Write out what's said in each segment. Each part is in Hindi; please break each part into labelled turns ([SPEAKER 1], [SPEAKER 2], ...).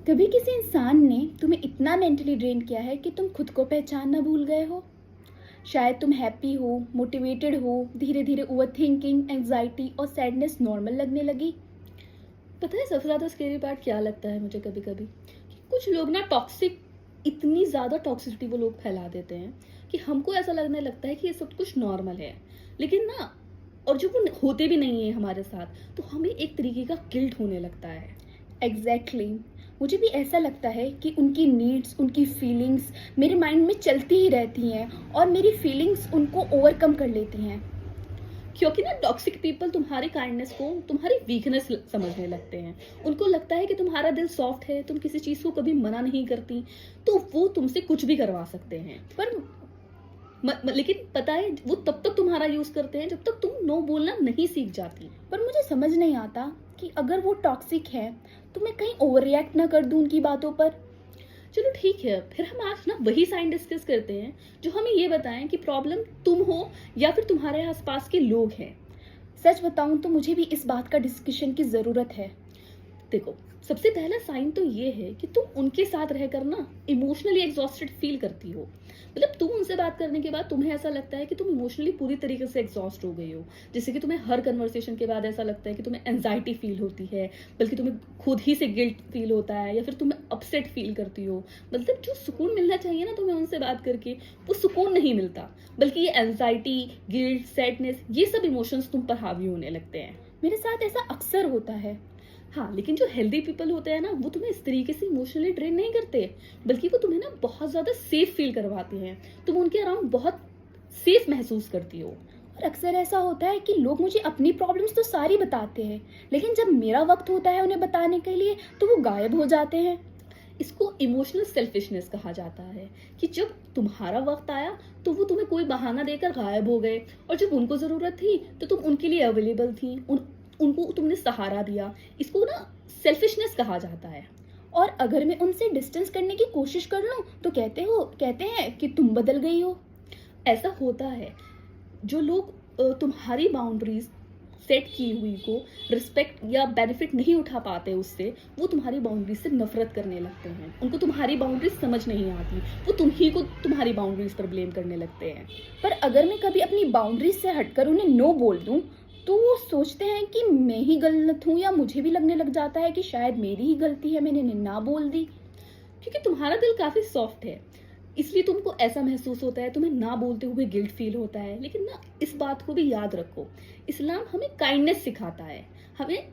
[SPEAKER 1] कभी किसी इंसान ने तुम्हें इतना मेंटली ड्रेन किया है कि तुम खुद को पहचानना भूल गए हो? शायद तुम हैप्पी हो, मोटिवेटेड हो, धीरे धीरे ओवरथिंकिंग, एंजाइटी और सैडनेस नॉर्मल लगने लगी।
[SPEAKER 2] पता है सबसे ज़्यादा स्केरी पार्ट क्या लगता है मुझे कभी कभी कि कुछ लोग ना टॉक्सिक इतनी ज़्यादा टॉक्सिसिटी वो लोग फैला देते हैं कि हमको ऐसा लगने लगता है कि ये सब कुछ नॉर्मल है। लेकिन ना, और जो वो होते भी नहीं है हमारे साथ, तो हमें एक तरीके का गिल्ट होने लगता है।
[SPEAKER 1] एग्जैक्टली मुझे भी ऐसा लगता है कि उनकी नीड्स, उनकी फीलिंग्स मेरे माइंड में चलती ही रहती हैं और मेरी फीलिंग्स उनको ओवरकम कर लेती हैं।
[SPEAKER 2] क्योंकि ना टॉक्सिक पीपल तुम्हारी काइंडनेस को तुम्हारी वीकनेस समझने लगते हैं। उनको लगता है कि तुम्हारा दिल सॉफ्ट है, तुम किसी चीज़ को कभी मना नहीं करती, तो वो तुमसे कुछ भी करवा सकते हैं। पर लेकिन पता है वो तब तक तुम्हारा यूज करते हैं जब तक तुम नो बोलना नहीं सीख जाती।
[SPEAKER 1] पर मुझे समझ नहीं आता कि अगर वो टॉक्सिक है तो मैं कहीं ओवर रिएक्ट ना कर दूं उनकी बातों पर।
[SPEAKER 2] चलो ठीक है, फिर हम आज ना वही साइन डिस्कस करते हैं जो हमें ये बताएं कि प्रॉब्लम तुम हो या फिर तुम्हारे आसपास के लोग हैं।
[SPEAKER 1] सच बताऊं तो मुझे भी इस बात का डिस्कशन की ज़रूरत है।
[SPEAKER 2] देखो, सबसे पहला साइन तो ये है कि तुम उनके साथ रहकर ना इमोशनली एग्जॉस्टेड फील करती हो। मतलब तुम उनसे बात करने के बाद तुम्हें ऐसा लगता है कि तुम इमोशनली पूरी तरीके से एग्जॉस्ट हो गई हो। जैसे कि तुम्हें हर कन्वर्सेशन के बाद ऐसा लगता है कि तुम्हें एंजाइटी फील होती है, बल्कि तुम्हें खुद ही से गिल्ट फील होता है, या फिर तुम्हें अपसेट फील करती हो। मतलब जो सुकून मिलना चाहिए ना तुम्हें उनसे बात करके, वो सुकून नहीं मिलता, बल्कि ये एंजाइटी, गिल्ट, सैडनेस, ये सब इमोशंस तुम पर हावी होने लगते हैं।
[SPEAKER 1] मेरे साथ ऐसा अक्सर होता है।
[SPEAKER 2] हाँ, लेकिन जो हेल्दी पीपल होते हैं ना, वो तुम्हें इस तरीके से इमोशनली ड्रेन नहीं करते, बल्कि वो तुम्हें ना बहुत ज्यादा सेफ फील करवाते हैं। तुम उनके अराउंड बहुत सेफ महसूस करती हो।
[SPEAKER 1] और अक्सर ऐसा होता है कि लोग मुझे अपनी प्रॉब्लम्स तो सारी बताते हैं, लेकिन जब मेरा वक्त होता है उन्हें बताने के लिए तो वो गायब हो जाते हैं।
[SPEAKER 2] इसको इमोशनल सेल्फिशनेस कहा जाता है कि जब तुम्हारा वक्त आया तो वो तुम्हें कोई बहाना देकर गायब हो गए, और जब उनको जरूरत थी तो तुम उनके लिए अवेलेबल थी, उनको तुमने सहारा दिया। इसको ना सेल्फिशनेस कहा जाता है।
[SPEAKER 1] और अगर मैं उनसे डिस्टेंस करने की कोशिश कर लूं तो कहते हैं कि तुम बदल गई हो।
[SPEAKER 2] ऐसा होता है। जो लोग तुम्हारी बाउंड्रीज सेट की हुई को रिस्पेक्ट या बेनिफिट नहीं उठा पाते उससे, वो तुम्हारी बाउंड्रीज से नफरत करने लगते हैं। उनको तुम्हारी बाउंड्रीज समझ नहीं आती, वो तुम ही को तुम्हारी बाउंड्रीज पर ब्लेम करने लगते हैं।
[SPEAKER 1] पर अगर मैं कभी अपनी बाउंड्रीज से हटकर उन्हें नो बोल दूं तो वो सोचते हैं कि मैं ही गलत हूं, या मुझे भी लगने लग जाता है कि शायद मेरी ही गलती है, मैंने इन्हें ना बोल दी।
[SPEAKER 2] क्योंकि तुम्हारा दिल काफी सॉफ्ट है, इसलिए तुमको ऐसा महसूस होता है, तुम्हें ना बोलते हुए गिल्ट फील होता है। लेकिन ना, इस बात को भी याद रखो, इस्लाम हमें काइंडनेस सिखाता है, हमें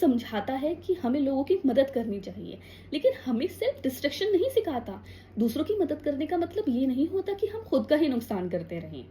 [SPEAKER 2] समझाता है कि हमें लोगों की मदद करनी चाहिए, लेकिन हमें सेल्फ डिस्ट्रक्शन नहीं सिखाता। दूसरों की मदद करने का मतलब ये नहीं होता कि हम खुद का ही नुकसान करते रहें।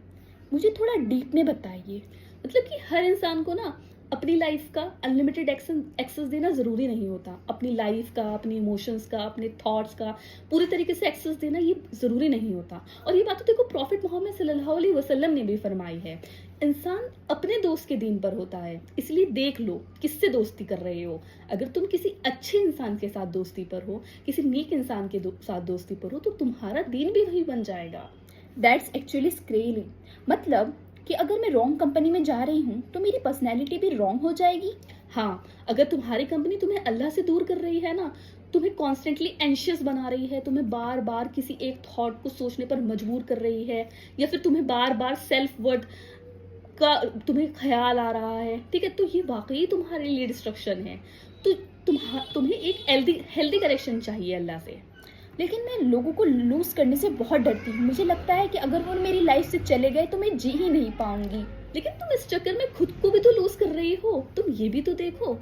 [SPEAKER 1] मुझे थोड़ा डीप में बताइए।
[SPEAKER 2] मतलब कि हर इंसान को ना अपनी लाइफ का अनलिमिटेड एक्सेस देना ज़रूरी नहीं होता। अपनी लाइफ का, अपनी इमोशंस का, अपने थॉट्स का पूरी तरीके से एक्सेस देना ये ज़रूरी नहीं होता। और ये बात तो देखो प्रॉफिट मोहम्मद सल्लल्लाहु अलैहि वसल्लम ने भी फरमाई है। इंसान अपने दोस्त के दीन पर होता है, इसलिए देख लो किससे दोस्ती कर रहे हो। अगर तुम किसी अच्छे इंसान के साथ दोस्ती पर हो, किसी नेक इंसान के साथ दोस्ती पर हो, तो तुम्हारा दीन भी वही बन जाएगा।
[SPEAKER 1] That's actually scarily. मतलब कि अगर मैं रॉन्ग कंपनी में जा रही हूँ तो मेरी पर्सनैलिटी भी रॉन्ग हो जाएगी।
[SPEAKER 2] हाँ, अगर तुम्हारी कंपनी तुम्हें अल्लाह से दूर कर रही है ना, तुम्हें कॉन्स्टेंटली एंशियस बना रही है, तुम्हें बार बार किसी एक थॉट को सोचने पर मजबूर कर रही है, या फिर तुम्हें बार बार सेल्फ वर्थ का तुम्हें ख्याल आ रहा है, ठीक है, तो ये वाकई तुम्हारे लिए डिस्ट्रक्शन है। तो तुम्हें एक हेल्दी कनेक्शन चाहिए अल्लाह से।
[SPEAKER 1] लेकिन मैं लोगों को लूज करने से बहुत डरती हूँ। मुझे लगता है कि अगर वो मेरी लाइफ से चले गए तो मैं जी ही नहीं पाऊंगी।
[SPEAKER 2] लेकिन तुम इस चक्कर में खुद को भी तो लूज कर रही हो, तुम ये भी तो देखो।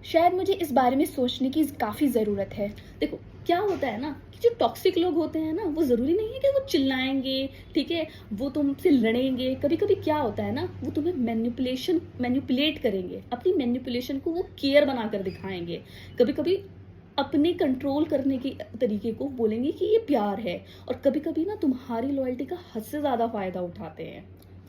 [SPEAKER 1] शायद मुझे इस बारे में सोचने की काफी जरूरत है।
[SPEAKER 2] देखो, क्या होता है ना कि जो टॉक्सिक लोग होते हैं ना, वो जरूरी नहीं है कि वो चिल्लाएंगे, ठीक है, वो तुमसे लड़ेंगे। कभी कभी क्या होता है ना, वो तुम्हें मैनिपुलेट करेंगे, अपनी मैनिपुलेशन को वो केयर बनाकर दिखाएंगे। कभी कभी अपने कंट्रोल करने के तरीके को बोलेंगे कि ये प्यार है, और कभी कभी ना तुम्हारी लॉयल्टी का हद से ज्यादा फायदा उठाते हैं।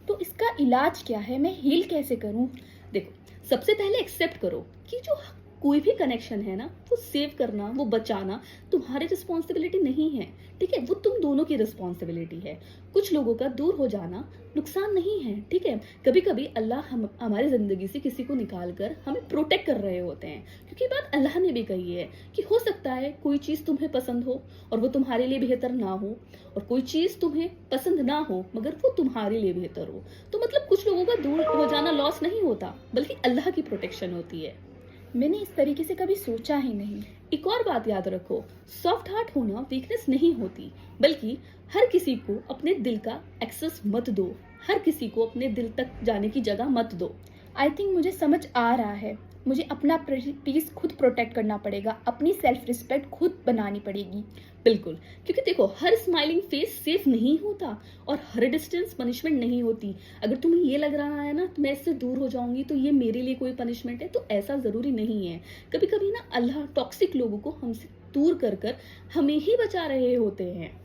[SPEAKER 1] तो इसका इलाज क्या है? मैं हील कैसे करूं?
[SPEAKER 2] देखो, सबसे पहले एक्सेप्ट करो कि जो कोई भी कनेक्शन है ना, वो सेव करना, वो बचाना तुम्हारी रिस्पॉन्सिबिलिटी नहीं है, ठीक है, वो तुम दोनों की रिस्पॉन्सिबिलिटी है। कुछ लोगों का दूर हो जाना नुकसान नहीं है, ठीक है। कभी कभी अल्लाह हम हमारी ज़िंदगी से किसी को निकाल कर हमें प्रोटेक्ट कर रहे होते हैं, क्योंकि बात अल्लाह ने भी कही है कि हो सकता है कोई चीज़ तुम्हें पसंद हो और वो तुम्हारे लिए बेहतर ना हो, और कोई चीज़ तुम्हें पसंद ना हो मगर वो तुम्हारे लिए बेहतर हो। तो मतलब कुछ लोगों का दूर हो जाना लॉस नहीं होता, बल्कि अल्लाह की प्रोटेक्शन होती है।
[SPEAKER 1] मैंने इस तरीके से कभी सोचा ही नहीं।
[SPEAKER 2] एक और बात याद रखो, सॉफ्ट हार्ट होना वीकनेस नहीं होती, बल्कि हर किसी को अपने दिल का एक्सेस मत दो, हर किसी को अपने दिल तक जाने की जगह मत दो।
[SPEAKER 1] आई थिंक मुझे समझ आ रहा है, मुझे अपना पीस खुद प्रोटेक्ट करना पड़ेगा, अपनी सेल्फ रिस्पेक्ट खुद बनानी पड़ेगी।
[SPEAKER 2] बिल्कुल, क्योंकि देखो हर स्माइलिंग फेस सेफ नहीं होता और हर डिस्टेंस पनिशमेंट नहीं होती। अगर तुम्हें ये लग रहा है ना मैं इससे दूर हो जाऊंगी तो ये मेरे लिए कोई पनिशमेंट है, तो ऐसा जरूरी नहीं है। कभी कभी ना अल्लाह टॉक्सिक लोगों को हमसे दूर कर कर हमें ही बचा रहे होते हैं।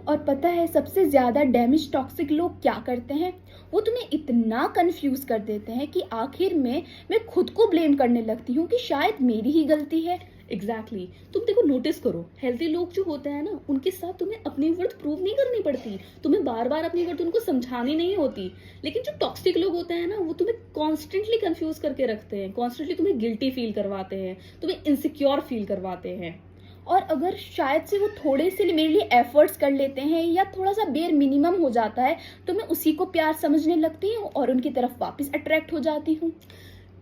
[SPEAKER 1] और पता है सबसे ज़्यादा डैमेज टॉक्सिक लोग क्या करते हैं? वो तुम्हें इतना कंफ्यूज कर देते हैं कि आखिर में मैं खुद को ब्लेम करने लगती हूँ कि शायद मेरी ही गलती है।
[SPEAKER 2] एग्जैक्टली तुम देखो नोटिस करो, हेल्थी लोग जो होते हैं ना उनके साथ तुम्हें अपनी वर्थ प्रूव नहीं करनी पड़ती, तुम्हें बार बार अपनी वर्थ उनको समझानी नहीं होती। लेकिन जो टॉक्सिक लोग होते हैं ना वो तुम्हें कॉन्स्टेंटली कंफ्यूज करके रखते हैं, कॉन्स्टेंटली तुम्हें गिल्टी फील करवाते हैं, तुम्हें इनसिक्योर फील करवाते हैं।
[SPEAKER 1] और अगर शायद से वो थोड़े से मेरे लिए एफर्ट्स कर लेते हैं या थोड़ा सा बेर मिनिमम हो जाता है तो मैं उसी को प्यार समझने लगती हूँ और उनकी तरफ वापस अट्रैक्ट हो जाती हूँ।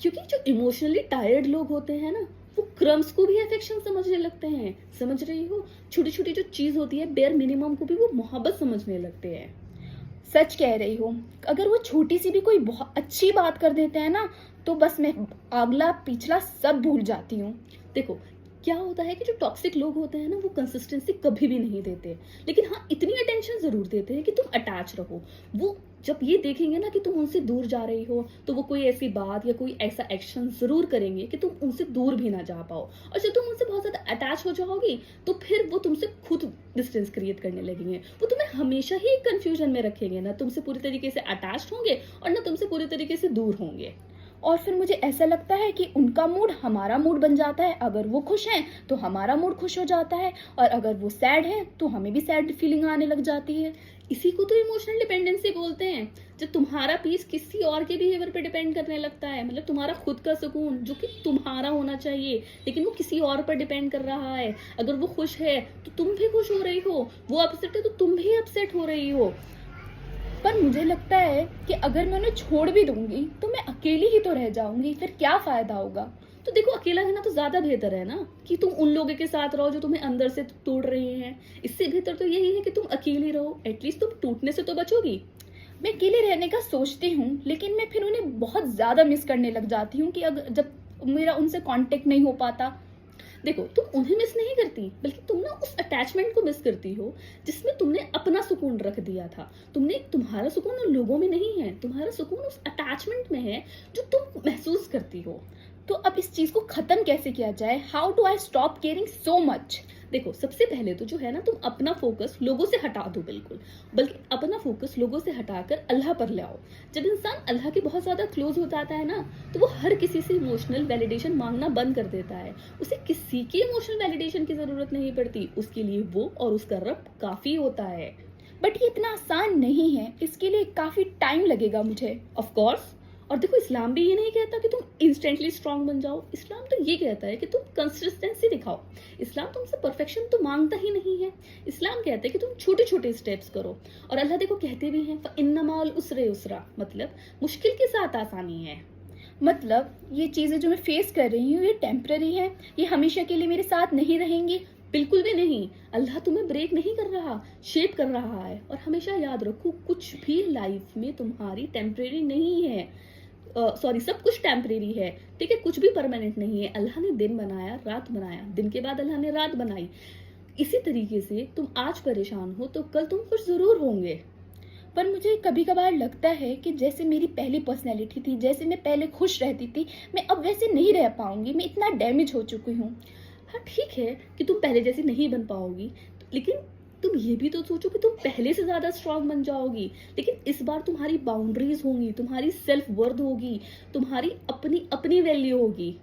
[SPEAKER 2] क्योंकि जो इमोशनली टायर्ड लोग होते हैं ना वो क्रम्स को भी अफेक्शन समझने लगते हैं, समझ रही हो, छोटी छोटी जो चीज होती है बेयर मिनिमम को भी वो मोहब्बत समझने लगते हैं।
[SPEAKER 1] सच कह रही हो, अगर वो छोटी सी भी कोई बहुत अच्छी बात कर देते हैं ना तो बस मैं अगला पिछला सब भूल जाती हूँ।
[SPEAKER 2] देखो क्या होता है कि जो टॉक्सिक लोग होते हैं ना वो कंसिस्टेंसी कभी भी नहीं देते, लेकिन हाँ इतनी अटेंशन जरूर देते हैं कि तुम अटैच रहो। वो जब ये देखेंगे ना कि तुम उनसे दूर जा रही हो तो वो कोई ऐसी बात या कोई ऐसा एक्शन जरूर करेंगे कि तुम उनसे दूर भी ना जा पाओ, और जब तुम उनसे बहुत ज्यादा अटैच हो जाओगी तो फिर वो तुमसे खुद डिस्टेंस क्रिएट करने लगेंगे। वो तुम्हें हमेशा ही कंफ्यूजन में रखेंगे, ना तुमसे पूरी तरीके से अटैच होंगे और ना तुमसे पूरी तरीके से दूर होंगे।
[SPEAKER 1] और फिर मुझे ऐसा लगता है कि उनका मूड हमारा मूड बन जाता है, अगर वो खुश हैं तो हमारा मूड खुश हो जाता है और अगर वो सैड है तो हमें भी सैड फीलिंग आने लग जाती है।
[SPEAKER 2] इसी को तो इमोशनल डिपेंडेंसी बोलते हैं, जब तुम्हारा पीस किसी और के बिहेवियर पे डिपेंड करने लगता है। मतलब तुम्हारा खुद का सुकून जो कि तुम्हारा होना चाहिए लेकिन वो किसी और पर डिपेंड कर रहा है। अगर वो खुश है तो तुम भी खुश हो रही हो, वो अपसेट है तो तुम भी अपसेट हो रही हो।
[SPEAKER 1] पर मुझे लगता है कि अगर मैं उन्हें छोड़ भी दूंगी तो मैं अकेली ही तो रह जाऊंगी, फिर क्या फायदा होगा?
[SPEAKER 2] तो देखो अकेला रहना तो ज्यादा बेहतर है ना कि तुम उन लोगों के साथ रहो जो तुम्हें अंदर से तोड़ रहे हैं। इससे बेहतर तो यही है कि तुम अकेली रहो, एटलीस्ट तुम टूटने से तो बचोगी।
[SPEAKER 1] मैं अकेले रहने का सोचती हूँ लेकिन मैं फिर उन्हें बहुत ज्यादा मिस करने लग जाती हूँ कि अगर जब मेरा उनसे कांटेक्ट नहीं हो पाता।
[SPEAKER 2] देखो तुम उन्हें मिस नहीं करती बल्कि तुम ना उस अटैचमेंट को मिस करती हो जिसमें तुमने अपना सुकून रख दिया था। तुम्हारा सुकून उन लोगों में नहीं है, तुम्हारा सुकून उस अटैचमेंट में है जो तुम महसूस करती हो।
[SPEAKER 1] तो अब इस चीज को खत्म कैसे किया जाए? How do I stop caring so much?
[SPEAKER 2] देखो सबसे पहले तो जो है ना तुम अपना फोकस लोगों से हटा दो, बिल्कुल, बल्कि अपना फोकस लोगों से हटाकर अल्लाह पर ले आओ। जब इंसान अल्लाह के बहुत ज्यादा क्लोज हो जाता है ना तो वो हर किसी से इमोशनल वैलिडेशन मांगना बंद कर देता है। उसे किसी की इमोशनल वैलिडेशन की जरूरत नहीं पड़ती, उसके लिए वो और उसका रब काफी होता है।
[SPEAKER 1] बट ये इतना आसान नहीं है, इसके लिए काफी टाइम लगेगा मुझे।
[SPEAKER 2] ऑफ कोर्स, और देखो इस्लाम भी ये नहीं कहता कि तुम इंस्टेंटली स्ट्रांग बन जाओ, इस्लाम तो ये कहता है कि तुम कंसिस्टेंसी दिखाओ। इस्लाम तुमसे परफेक्शन तो मांगता ही नहीं है, इस्लाम कहता है कि तुम छोटे छोटे स्टेप्स करो। और अल्लाह देखो कहते भी हैं इन्नमाल उसरे उसरा, मतलब मुश्किल के साथ आसानी है।
[SPEAKER 1] मतलब ये चीजें जो मैं फेस कर रही हूँ ये टेम्पररी है, ये हमेशा के लिए मेरे साथ नहीं रहेंगी?
[SPEAKER 2] बिल्कुल भी नहीं, अल्लाह तुम्हें ब्रेक नहीं कर रहा, शेप कर रहा है। और हमेशा याद रखो कुछ भी लाइफ में तुम्हारी टेम्परेरी नहीं है, सब कुछ टेम्परेरी है, ठीक है, कुछ भी परमानेंट नहीं है। अल्लाह ने दिन बनाया, रात बनाया, दिन के बाद अल्लाह ने रात बनाई। इसी तरीके से तुम आज परेशान हो तो कल तुम खुश जरूर होंगे।
[SPEAKER 1] पर मुझे कभी कभार लगता है कि जैसे मेरी पहली पर्सनैलिटी थी, जैसे मैं पहले खुश रहती थी, मैं अब वैसे नहीं रह पाऊंगी। मैं इतना डैमेज हो चुकी हूँ।
[SPEAKER 2] हाँ ठीक है कि तुम पहले जैसी नहीं बन पाओगी, लेकिन तुम ये भी तो सोचो कि तुम पहले से ज्यादा स्ट्रांग बन जाओगी, लेकिन इस बार तुम्हारी बाउंड्रीज होंगी, तुम्हारी सेल्फ वर्थ होगी, तुम्हारी अपनी अपनी वैल्यू होगी।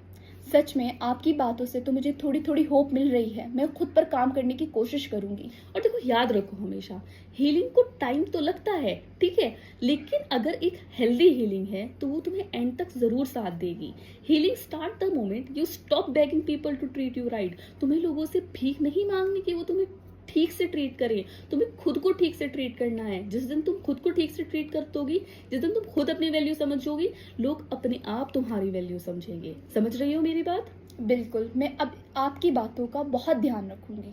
[SPEAKER 1] सच में आपकी बातों से तो मुझे थोड़ी थोड़ी होप मिल रही है। मैं खुद पर काम करने की कोशिश करूंगी।
[SPEAKER 2] और देखो, याद रखो हमेशा, हीलिंग को टाइम तो लगता है, ठीक है, लेकिन अगर एक हेल्दी हीलिंग है तो वो तुम्हें एंड तक जरूर साथ देगी। Healing start the moment you stop begging people to treat you right. तुम्हें लोगों से भीख नहीं मांगनी कि वो तुम्हें ठीक से ट्रीट करें, तुम्हें खुद को ठीक से ट्रीट करना है। जिस दिन तुम खुद को ठीक से ट्रीट करतोगी, जिस दिन तुम खुद अपनी वैल्यू समझोगी, लोग अपने आप तुम्हारी वैल्यू समझेंगे। समझ रही हो मेरी बात?
[SPEAKER 1] बिल्कुल, मैं अब आपकी बातों का बहुत ध्यान रखूंगी।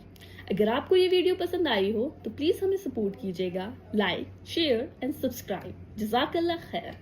[SPEAKER 2] अगर आपको ये वीडियो पसंद आई हो तो प्लीज हमें सपोर्ट कीजिएगा, लाइक, शेयर एंड सब्सक्राइब। जज़ाकल्लाह खैर।